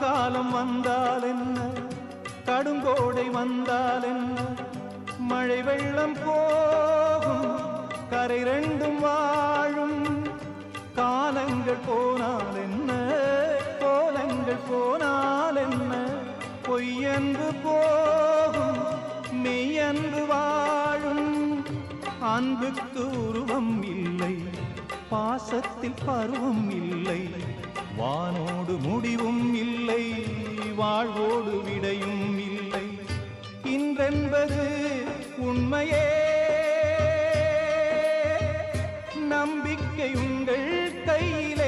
காலம் வந்தால் என்ன, கடுங்கோடை வந்தால் என்ன, மழை வெள்ளம் போகும், கரை ரெண்டும் வாழும். காலங்கள் போனால் என்ன, கோலங்கள் போனால் என்ன, பொய்யன்பு போகும், மெய்யன்பு வாழும். அன்புக்கு உருவம் இல்லை, பாசத்தில் பருவம் இல்லை, வானோடு முடிவும் இல்லை, வாழ்வோடு விடையும் இல்லை. இன்றென்பது உண்மையே, நம்பிக்கை உங்கள் கையிலே.